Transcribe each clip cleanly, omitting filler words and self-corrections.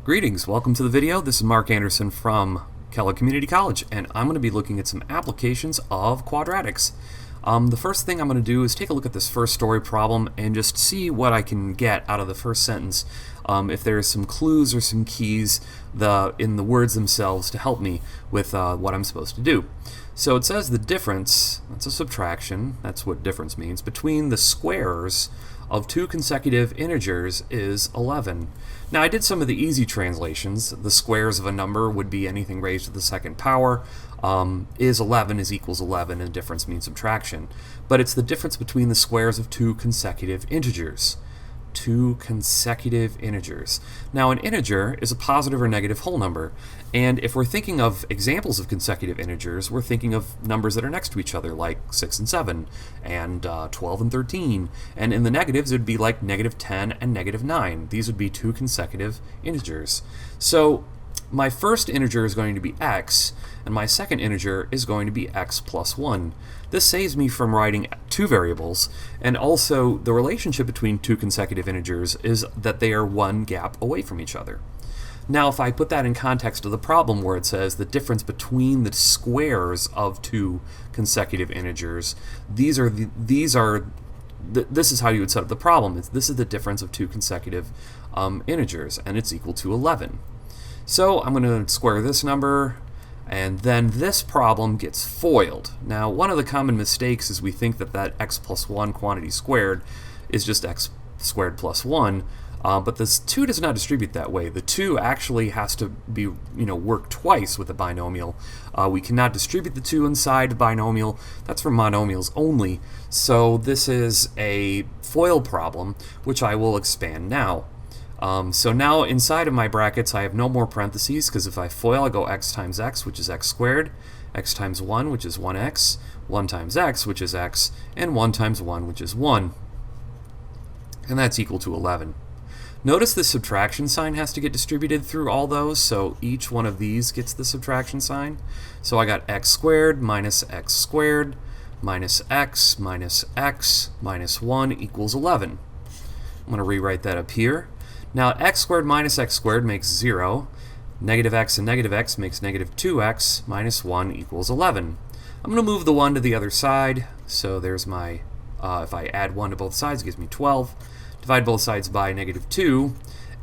Greetings, welcome to the video. This is Mark Anderson from Kellogg Community College, and I'm going to be looking at some applications of quadratics. The first thing I'm going to do is take a look at this first story problem and just see what I can get out of the first sentence. If there's some clues or some keys in the words themselves to help me with what I'm supposed to do. So it says the difference, that's a subtraction, that's what difference means, between the squares of two consecutive integers is 11. Now I did some of the easy translations. The squares of a number would be anything raised to the second power. Is 11 is equals 11, and difference means subtraction. But it's the difference between the squares of two consecutive integers. Two consecutive integers. Now an integer is a positive or negative whole number, and if we're thinking of examples of consecutive integers, we're thinking of numbers that are next to each other, like 6 and 7, and 12 and 13, and in the negatives it would be like negative 10 and negative 9. These would be two consecutive integers. So my first integer is going to be x, and my second integer is going to be x plus 1. This saves me from writing two variables, and also the relationship between two consecutive integers is that they are one gap away from each other. Now if I put that in context of the problem where it says the difference between the squares of two consecutive integers, this is how you would set up the problem. This is the difference of two consecutive integers, and it's equal to 11. So I'm going to square this number, and then this problem gets FOILed. Now, one of the common mistakes is we think that x plus 1 quantity squared is just x squared plus 1, but this 2 does not distribute that way. The 2 actually has to be, work twice with the binomial. We cannot distribute the 2 inside the binomial. That's for monomials only. So this is a FOIL problem, which I will expand now. So now inside of my brackets I have no more parentheses, because if I FOIL I go x times x, which is x squared, x times 1, which is 1x, 1 times x, which is x, and 1 times 1, which is 1. And that's equal to 11. Notice the subtraction sign has to get distributed through all those, so each one of these gets the subtraction sign. So I got x squared minus x squared minus x minus x minus 1 equals 11. I'm going to rewrite that up here. Now x squared minus x squared makes 0. Negative x and negative x makes negative 2x minus 1 equals 11. I'm going to move the 1 to the other side. So there's my, if I add 1 to both sides, it gives me 12. Divide both sides by negative 2.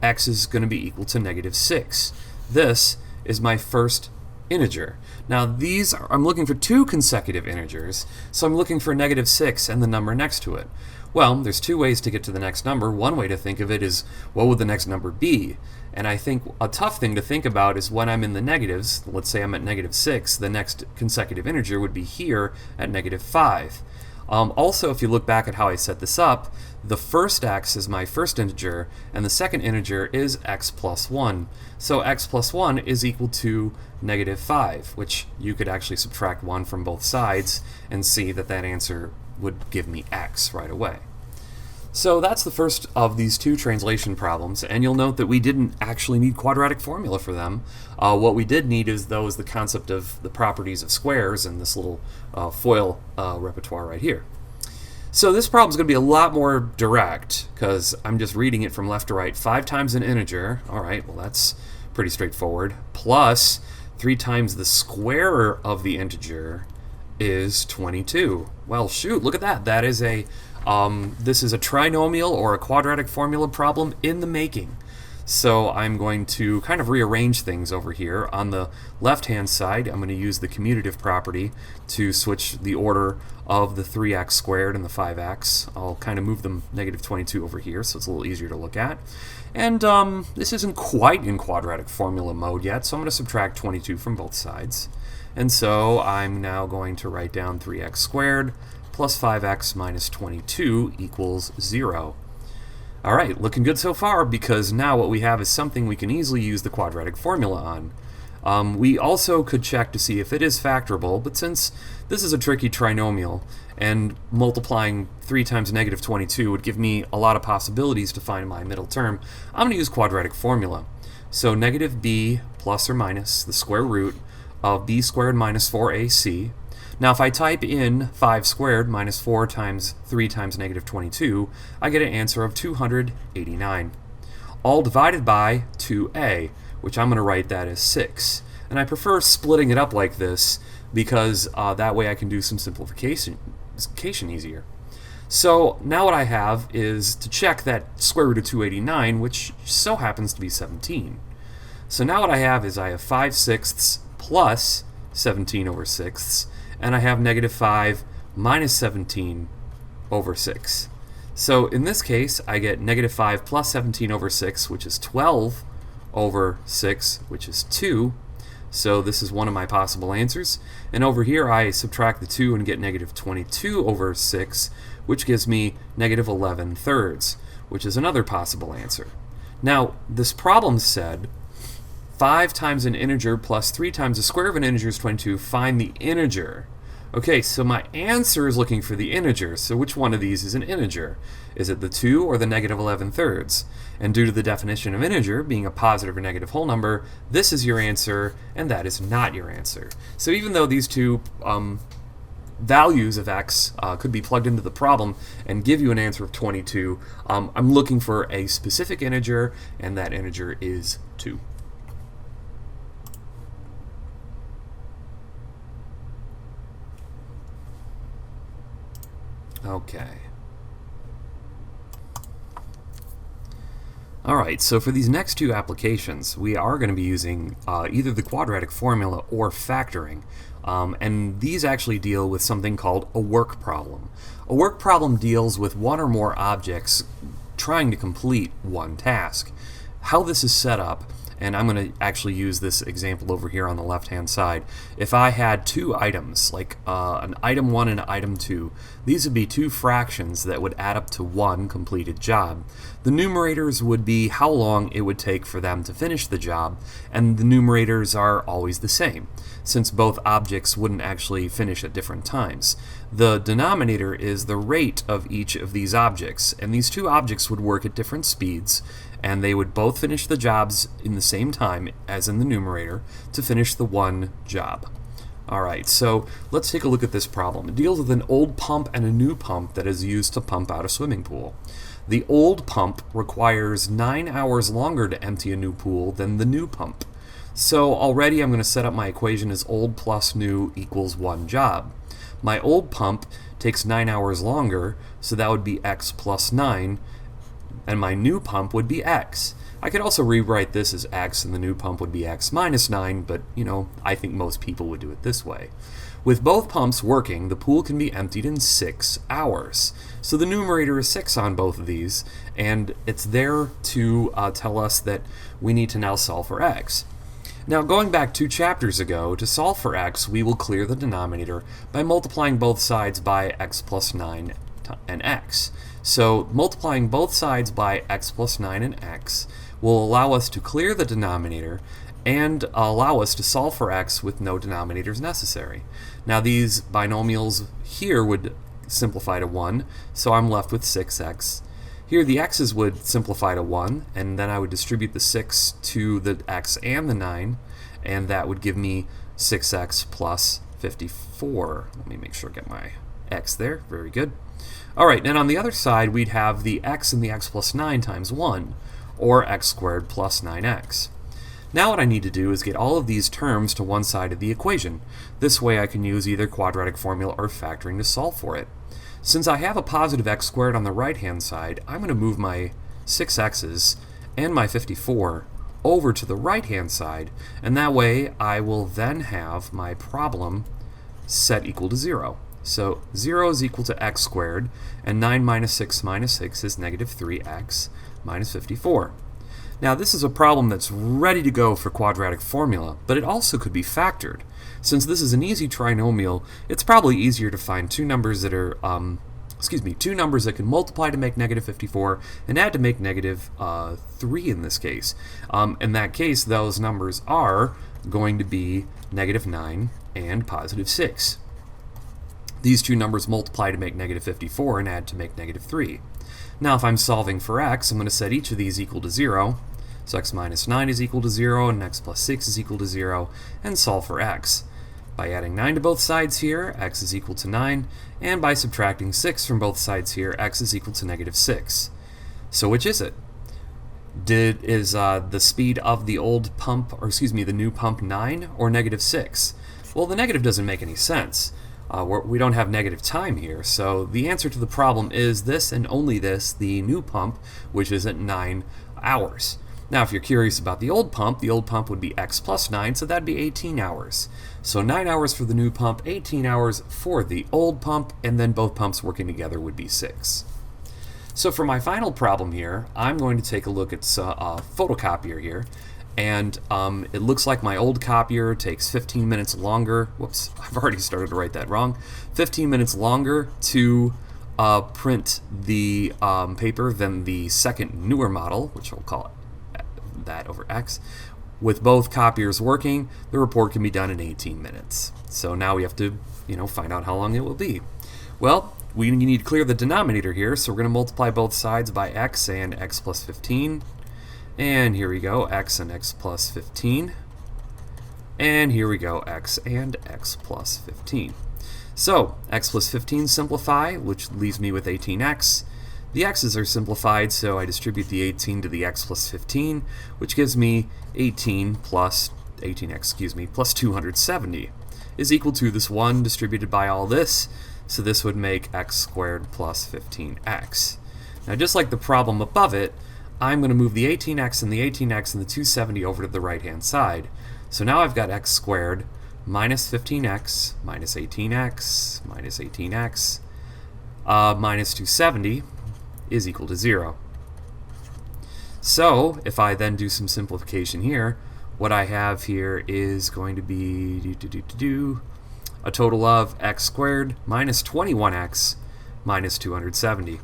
X is going to be equal to negative 6. This is my first integer. Now I'm looking for two consecutive integers, so I'm looking for negative 6 and the number next to it. Well, there's two ways to get to the next number. One way to think of it is, what would the next number be? And I think a tough thing to think about is when I'm in the negatives, let's say I'm at negative 6, the next consecutive integer would be here at negative 5. Also, if you look back at how I set this up, the first x is my first integer, and the second integer is x plus 1. So x plus 1 is equal to negative 5, which you could actually subtract 1 from both sides and see that that answer would give me x right away. So that's the first of these two translation problems, and you'll note that we didn't actually need quadratic formula for them. What we did need is the concept of the properties of squares and this little FOIL repertoire right here. So this problem is going to be a lot more direct because I'm just reading it from left to right. 5 times an integer, all right, well that's pretty straightforward, plus 3 times the square of the integer is 22. Well, shoot, look at that. That is this is a trinomial or a quadratic formula problem in the making. So I'm going to kind of rearrange things over here. On the left-hand side, I'm going to use the commutative property to switch the order of the 3x squared and the 5x. I'll kind of move them negative 22 over here so it's a little easier to look at. And this isn't quite in quadratic formula mode yet, so I'm going to subtract 22 from both sides. And so I'm now going to write down 3x squared plus 5x minus 22 equals 0. All right, looking good so far, because now what we have is something we can easily use the quadratic formula on. We also could check to see if it is factorable, but since this is a tricky trinomial and multiplying 3 times negative 22 would give me a lot of possibilities to find my middle term, I'm going to use quadratic formula. So negative b plus or minus the square root of b squared minus 4ac. Now if I type in 5 squared minus 4 times 3 times negative 22, I get an answer of 289. all divided by 2a, which I'm going to write that as 6. And I prefer splitting it up like this because that way I can do some simplification easier. So now what I have is to check that square root of 289, which so happens to be 17. So now what I have is I have 5/6 plus 17 over 6, and I have negative 5 minus 17 over 6. So in this case, I get negative 5 plus 17 over 6, which is 12 over 6, which is 2. So this is one of my possible answers. And over here, I subtract the 2 and get negative 22 over 6, which gives me negative 11/3, which is another possible answer. Now, this problem said 5 times an integer plus 3 times the square of an integer is 22. Find the integer. Okay, so my answer is looking for the integer. So which one of these is an integer? Is it the 2 or the negative 11/3? And due to the definition of integer being a positive or negative whole number, this is your answer, and that is not your answer. So even though these two values of x could be plugged into the problem and give you an answer of 22, I'm looking for a specific integer, and that integer is 2. Okay. Alright, so for these next two applications, we are going to be using either the quadratic formula or factoring. And these actually deal with something called a work problem. A work problem deals with one or more objects trying to complete one task. How this is set up, and I'm going to actually use this example over here on the left-hand side. If I had two items, like an item 1 and an item 2, these would be two fractions that would add up to one completed job. The numerators would be how long it would take for them to finish the job, and the numerators are always the same, since both objects wouldn't actually finish at different times. The denominator is the rate of each of these objects, and these two objects would work at different speeds, and they would both finish the jobs in the same time as in the numerator to finish the one job. Alright, so let's take a look at this problem. It deals with an old pump and a new pump that is used to pump out a swimming pool. The old pump requires 9 hours longer to empty a new pool than the new pump. So already I'm going to set up my equation as old plus new equals one job. My old pump takes 9 hours longer, so that would be x plus 9, and my new pump would be x. I could also rewrite this as x and the new pump would be x minus 9, but I think most people would do it this way. With both pumps working, the pool can be emptied in 6 hours. So the numerator is 6 on both of these, and it's there to tell us that we need to now solve for x. Now, going back 2 chapters ago, to solve for x, we will clear the denominator by multiplying both sides by x plus 9 and x. So multiplying both sides by x plus 9 and x will allow us to clear the denominator and allow us to solve for x with no denominators necessary. Now these binomials here would simplify to 1, so I'm left with 6x. Here the x's would simplify to 1, and then I would distribute the 6 to the x and the 9, and that would give me 6x plus 54. Let me make sure I get my x there. Very good. Alright, and on the other side we'd have the x and the x plus 9 times 1, or x squared plus 9x. Now what I need to do is get all of these terms to one side of the equation. This way I can use either quadratic formula or factoring to solve for it. Since I have a positive x squared on the right-hand side, I'm going to move my 6x's and my 54 over to the right-hand side, and that way I will then have my problem set equal to 0. So 0 is equal to x squared, and 9 minus 6 is negative 3x minus 54. Now this is a problem that's ready to go for quadratic formula, but it also could be factored. Since this is an easy trinomial, it's probably easier to find two numbers that are, two numbers that can multiply to make negative 54 and add to make negative 3 in this case. In that case, those numbers are going to be negative 9 and positive 6. These two numbers multiply to make negative 54 and add to make negative 3. Now if I'm solving for x, I'm going to set each of these equal to 0. So x minus 9 is equal to 0, and x plus 6 is equal to 0, and solve for x. By adding 9 to both sides here, x is equal to 9, and by subtracting 6 from both sides here, x is equal to negative 6. So which is it? Is the speed of the old pump, or excuse me, the new pump 9 or -6? Well, the negative doesn't make any sense. We don't have negative time here, so the answer to the problem is this and only this, the new pump, which is at 9 hours. Now, if you're curious about the old pump would be x plus 9, so that'd be 18 hours. So 9 hours for the new pump, 18 hours for the old pump, and then both pumps working together would be 6. So for my final problem here, I'm going to take a look at a photocopier here, and it looks like my old copier takes 15 minutes longer. Whoops, I've already started to write that wrong. 15 minutes longer to print the paper than the second newer model, which we'll call it that over X. With both copiers working, the report can be done in 18 minutes. So now we have to, find out how long it will be. Well, we need to clear the denominator here, so we're going to multiply both sides by x and x plus 15. And here we go, x and x plus 15. And here we go, x and x plus 15. So, x plus 15 simplify, which leaves me with 18x. The x's are simplified, so I distribute the 18 to the x plus 15, which gives me 18x, plus 270 is equal to this 1 distributed by all this, so this would make x squared plus 15x. Now, just like the problem above it, I'm going to move the 18x and the 18x and the 270 over to the right-hand side. So now I've got x squared minus 15x minus 18x minus 18x minus 270 is equal to 0. So if I then do some simplification here, what I have here is going to be a total of x squared minus 21x minus 270.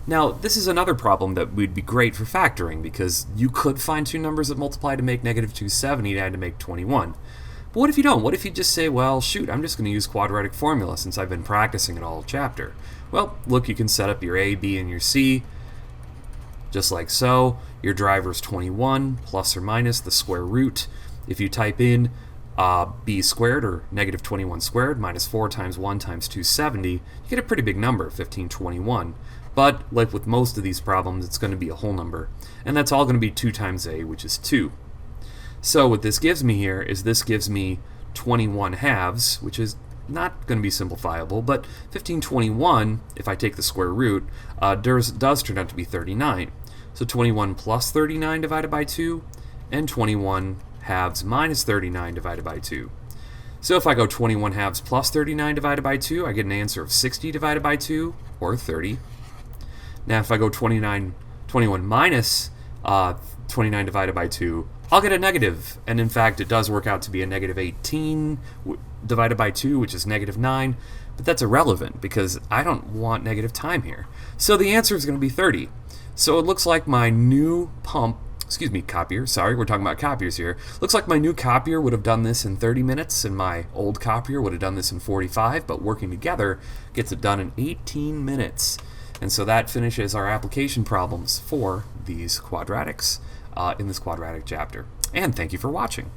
Now, this is another problem that would be great for factoring, because you could find two numbers that multiply to make negative 270 and to make 21. But what if you don't? What if you just say, well, shoot, I'm just going to use quadratic formula since I've been practicing it all chapter? Well, look, you can set up your A, B, and your C, just like so. Your driver's 21 plus or minus the square root. If you type in b squared, or negative 21 squared, minus 4 times 1 times 270, you get a pretty big number, 1521. But like with most of these problems, it's going to be a whole number, and that's all going to be 2 times a, which is 2. So what this gives me here is this gives me 21 halves, which is not going to be simplifiable, but 1521, if I take the square root, does turn out to be 39. So 21 plus 39 divided by 2, and 21 halves minus 39 divided by 2. So if I go 21 halves plus 39 divided by 2, I get an answer of 60 divided by 2, or 30. Now if I go 21 minus 29 divided by 2, I'll get a negative. And in fact, it does work out to be a negative 18 divided by 2, which is negative 9. But that's irrelevant because I don't want negative time here. So the answer is going to be 30. So it looks like my new copier, sorry, we're talking about copiers here. Looks like my new copier would have done this in 30 minutes, and my old copier would have done this in 45, but working together gets it done in 18 minutes. And so that finishes our application problems for these quadratics in this quadratic chapter. And thank you for watching.